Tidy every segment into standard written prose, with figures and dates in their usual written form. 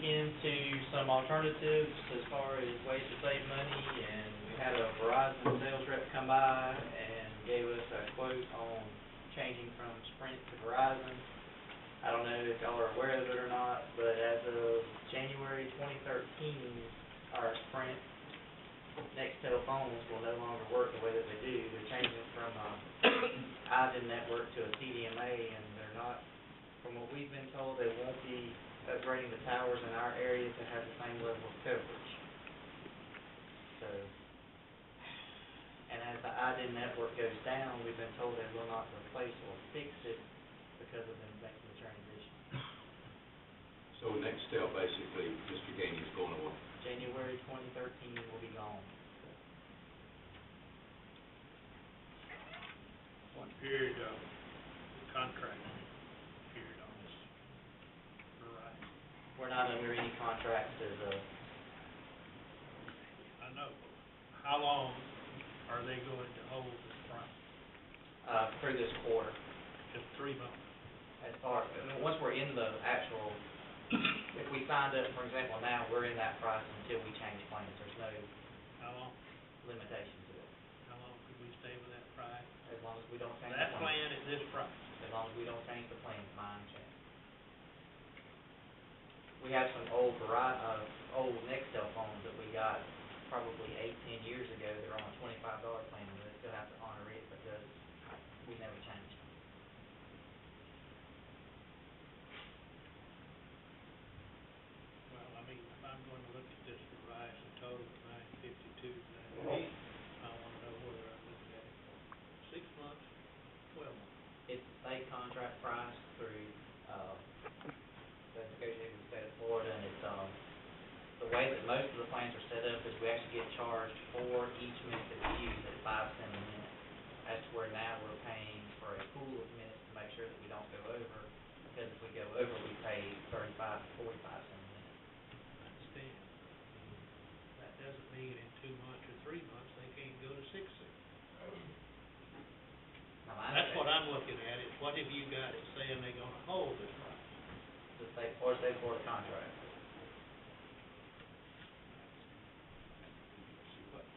into some alternatives as far as ways to save money, and we had a Verizon sales rep come by and gave us a quote on changing from Sprint to Verizon. I don't know if y'all are aware of it or not, but as of January 2013, our Sprint Nextel phones will no longer work the way that they do. They're changing from a IDIN network to a CDMA, and they're not, from what we've been told, they won't be upgrading the towers in our area to have the same level of coverage. So, and as the IDIN network goes down, we've been told they will not replace or fix it because of them making the transition. So Nextel basically, Mr. Gainey, is going away. January 2013 will be gone. What period of contract period on this? Right. We're not under any contracts as a. I know. How long are they going to hold this price? Through this quarter. Just 3 months. As far, once we're in the actual, if we signed up, for example, now we're in that price until we change plans. There's no How long? limitation to it. How long could we stay with that price? As long as we don't change That the plan. plan at this price. As long as we don't change the plan, mine change. We have some old old Nextel phones that we got probably 8-10 years ago. They're on a $25 plan, and they still have to honor it because we never changed them. Well, I mean, if I'm going to look at this Verizon total of $952, I want to know whether I'm looking at it for 6 months, 12 months. It's a state contract price through the negotiated with the state of Florida, and it's the way that most of the plans are set up is we actually get charged for each minute that we use at 5 cents a minute. As to where now we're paying for a pool of minutes to make sure that we don't go over, because if we go over, we pay 35 to 45 cents a minute. I understand. That doesn't mean in 2 months or 3 months they can't go to 6 cents. Now, That's what I'm looking at, is what have you got it saying they're going to hold this price? The state Florida contract. But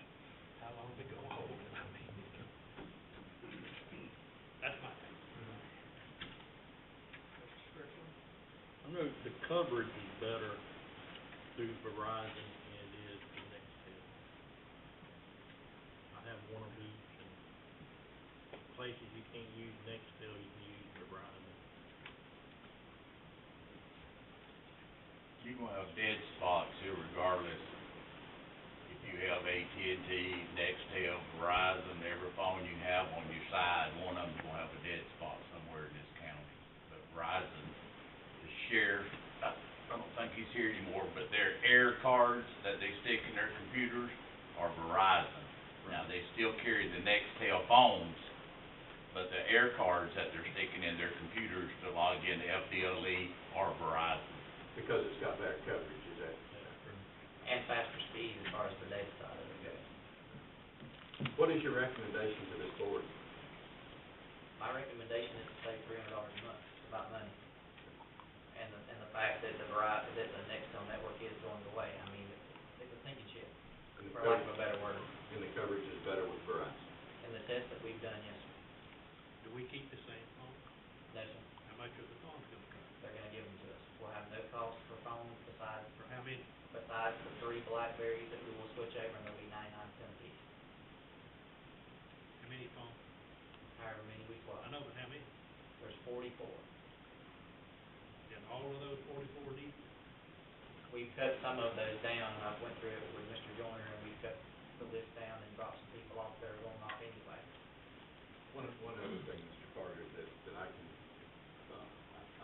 how long they going to hold it? I mean, that's my thing. I know the coverage is better through Verizon than it is through Nextel. I have one of each, and places you can't use Nextel, you can use Verizon. You're gonna have dead spots here regardless. If you have AT&T, Nextel, Verizon, every phone you have on your side, one of them's gonna have a dead spot somewhere in this county. But Verizon, the sheriff, I don't think he's here anymore, but their air cards that they stick in their computers are Verizon. Now, they still carry the Nextel phones, but the air cards that they're sticking in their computers to log into FDLE are Verizon. Because it's got better coverage, is that? And faster speed as far as the data side of it goes. What is your recommendation to this board? My recommendation is to save $300 a month. It's about money. And the fact that the Nextel network is going away. I mean, it's a sinking ship, for lack of a better word. And the coverage is better with Verizon. And the test that we've done, yes, sir. Do we keep the same phone? No, sir. How much are the phones going to cost? They're going to give them to us. We'll have no cost for phones besides For how many? the 3 BlackBerries that we will switch over, and they'll be 99 cents each. How many phones? However many we swap. I know, but how many? There's 44. And all of those 44 need? We cut some of those down. I went through it with Mr. Joyner, and we cut the list down and dropped some people off that are going off anyway. One other thing, Mr. Carter, that I can,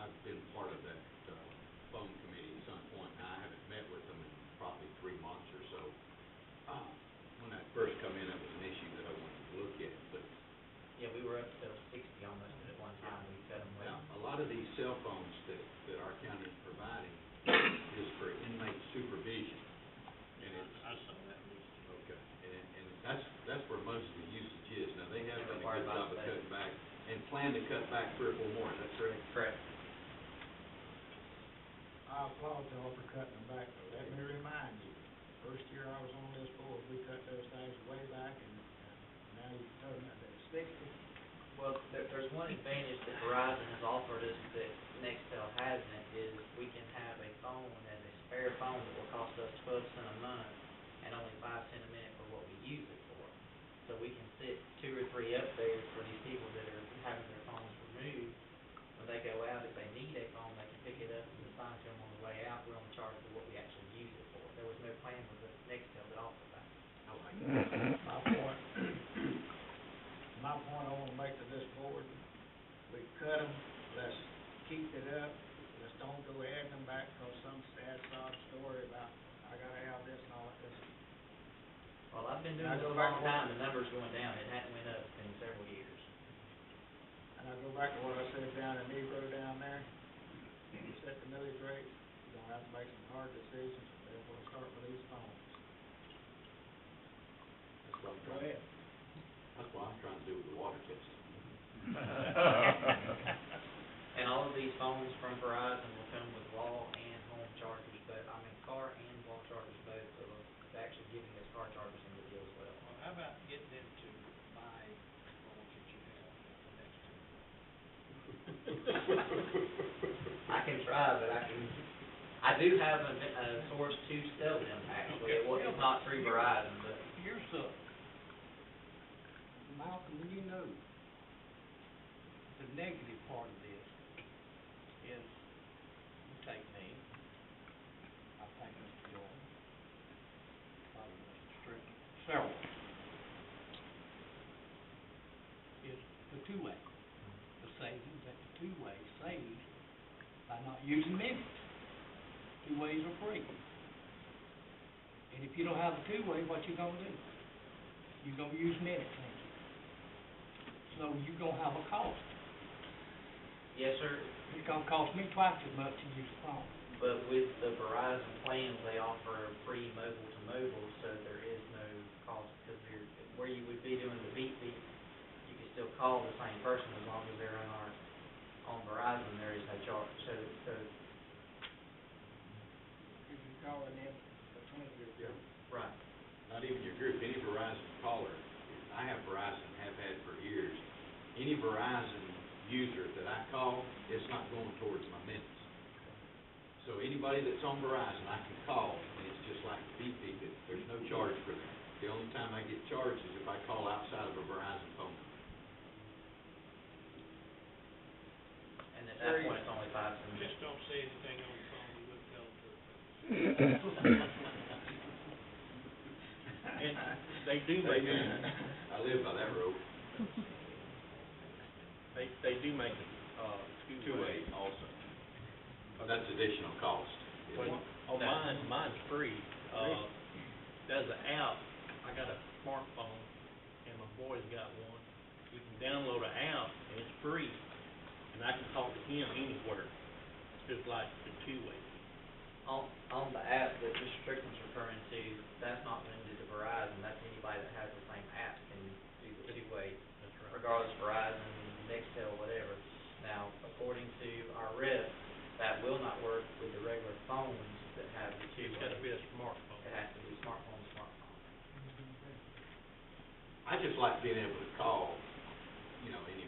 I've been part of that phone committee at some point. Now, I haven't met with them in probably 3 months or so. When I first come in, it was an issue that I wanted to look at, but Yeah, we were up to 60 almost at one time. We cut them now, down. a lot of these cell phones that our county is providing is for inmate supervision. And it's, I saw that list. okay, and that's where most of the usage is. Now, they have done a Required good by job of state. cutting back and plan to cut back 3 or 4 more, is that correct? Correct. I applaud y'all for cutting them back, though. Let me remind you, first year I was on this board, we cut those things way back, and now you're talking about that 60. Well, there's one advantage that Verizon has offered us that Nextel hasn't, is we can have a phone as a spare phone that will cost us 12 cents a month and only 5 cents a minute for what we use it for. So we can sit 2 or 3 up there for these people that are having their phones removed. When they go out, if they need a phone, they can pick it up and assign to them on the way out. We only charge for what we actually use it for. There was no plan with the Nextel that offered that. I like that. My point I want to make to this board, we cut them, let's keep it up, let's don't go adding them back, cause some sad sob story about, I gotta have this and all that. Well, I've been doing I this go a back long to- time, the number's going down. It hadn't went up in several years. And I go back to what I said down in Negro down there, you set the millage rate, you're gonna have to make some hard decisions, they're gonna start with these phones. That's what I'm Go trying, ahead. that's what I'm trying to do with the water testing. And all of these phones from Verizon will come with wall and home chargers, but, I mean, car and wall chargers both, so they're actually giving us car chargers in the deal as well. Well, how about getting them to buy phones that you have for next year? I can try, but I do have a source to sell them, actually. It's not through Verizon, but Here's Malcolm, you know, the negative part of this is, you take me, I take Mr. Jordan, probably Mr. Strickland, several. Is the two-way, the savings that the two-way saves by not using minutes. Two-ways are free. And if you don't have a two-way, what you gonna do? You gonna use minutes, ain't you? So you gonna have a cost. yes, sir. It's gonna cost me twice as much to use the phone. But with the Verizon plans, they offer free mobile to mobile, so there is no cost, because where you would be doing the beep, you can still call the same person as long as they're on Verizon, there is no charge, so You can call it in between your group. right. Not even your group, any Verizon caller, I have Verizon, have had for years. Any Verizon user that I call, it's not going towards my minutes. So anybody that's on Verizon, I can call, and it's just like beep, there's no charge for that. The only time I get charged is if I call outside of a Verizon phone. And at that point, it's only 5 cents. Just don't say anything on the phone you wouldn't tell them to. And they do make, I live by that road. they do make, Two-way also. That's additional cost. Well, on mine's free. There's an app, I got a smartphone, and my boy's got one. You can download an app, and it's free, and I can talk to him anywhere, just like the two-way. On the app that Mr. Strickland's referring to, that's not limited to Verizon, that's anybody that has the same app can do the two-way, That's right. regardless of Verizon, Nextel, whatever. Now, according to our rep, that will not work with the regular phones that have the two-way. It's gotta be a smartphone. It has to be smartphone to smartphone. I just like being able to call, you know, any